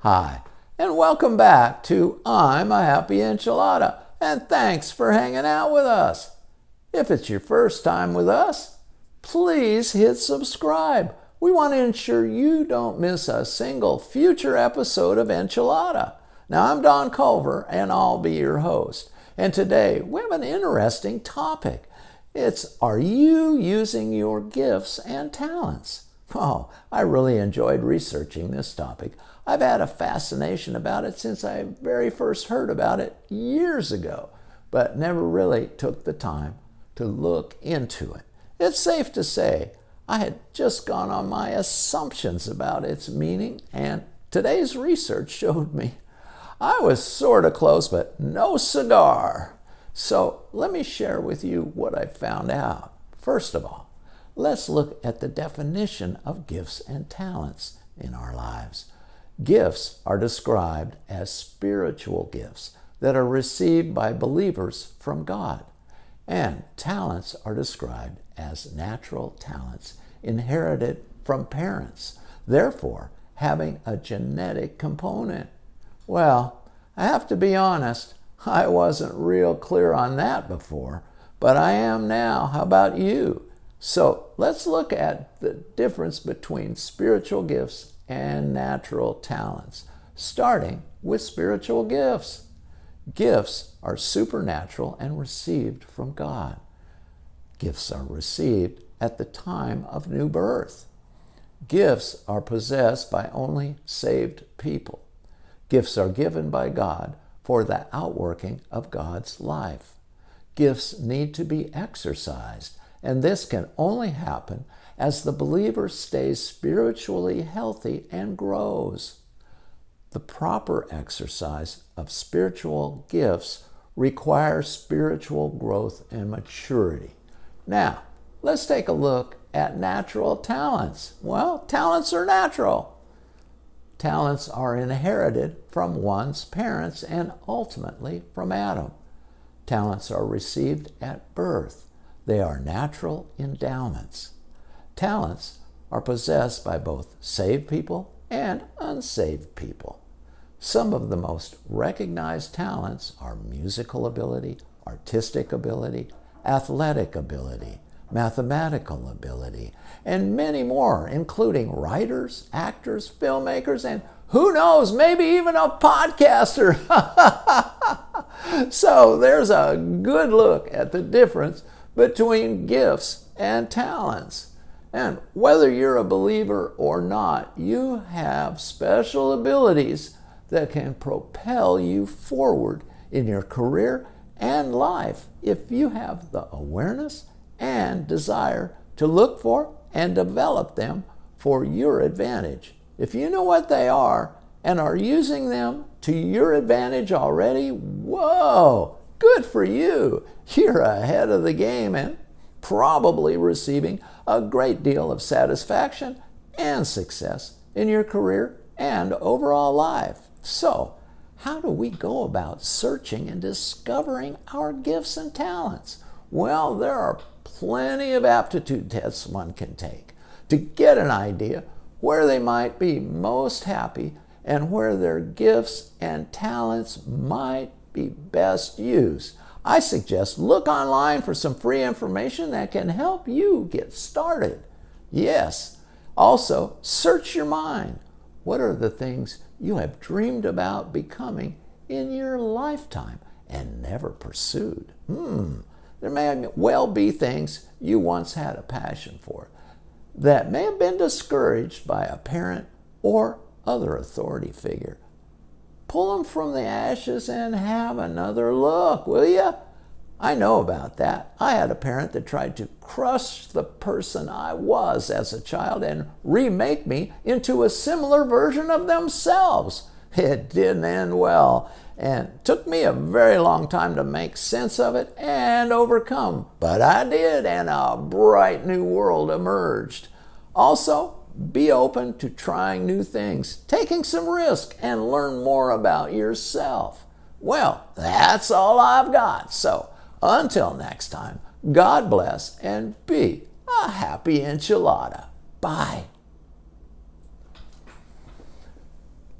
Hi, and welcome back to I'm a Happy Enchilada, and thanks for hanging out with us. If it's your first time with us, please hit subscribe. We want to ensure you don't miss a single future episode of Enchilada. Now, I'm Don Culver, and I'll be your host. And today, we have an interesting topic. It's, are you using your gifts and talents? Oh, I really enjoyed researching this topic. I've had a fascination about it since I very first heard about it years ago, but never really took the time to look into it. It's safe to say I had just gone on my assumptions about its meaning, and today's research showed me I was sort of close, but no cigar. So let me share with you what I found out. First of all, let's look at the definition of gifts and talents in our lives. Gifts are described as spiritual gifts that are received by believers from God. And talents are described as natural talents inherited from parents, therefore having a genetic component. Well, I have to be honest, I wasn't real clear on that before, but I am now. How about you? So let's look at the difference between spiritual gifts and natural talents, starting with spiritual gifts. Gifts are supernatural and received from God. Gifts are received at the time of new birth. Gifts are possessed by only saved people. Gifts are given by God for the outworking of God's life. Gifts need to be exercised, and this can only happen as the believer stays spiritually healthy and grows. The proper exercise of spiritual gifts requires spiritual growth and maturity. Now, let's take a look at natural talents. Well, talents are natural. Talents are inherited from one's parents and ultimately from Adam. Talents are received at birth. They are natural endowments. Talents are possessed by both saved people and unsaved people. Some of the most recognized talents are musical ability, artistic ability, athletic ability, mathematical ability, and many more, including writers, actors, filmmakers, and who knows, maybe even a podcaster. So there's a good look at the difference between gifts and talents. And whether you're a believer or not, you have special abilities that can propel you forward in your career and life if you have the awareness and desire to look for and develop them for your advantage. If you know what they are and are using them to your advantage already, whoa, good for you. You're ahead of the game and probably receiving a great deal of satisfaction and success in your career and overall life. So, how do we go about searching and discovering our gifts and talents? Well, there are plenty of aptitude tests one can take to get an idea where they might be most happy and where their gifts and talents might be best used. I suggest look online for some free information that can help you get started. Yes, also search your mind. What are the things you have dreamed about becoming in your lifetime and never pursued? There may well be things you once had a passion for that may have been discouraged by a parent or other authority figure. Pull them from the ashes and have another look, will you? I know about that. I had a parent that tried to crush the person I was as a child and remake me into a similar version of themselves. It didn't end well, and it took me a very long time to make sense of it and overcome. But I did, and a bright new world emerged. Also, be open to trying new things, taking some risk, and learn more about yourself. Well, that's all I've got. So, until next time, God bless and be a happy enchilada. Bye.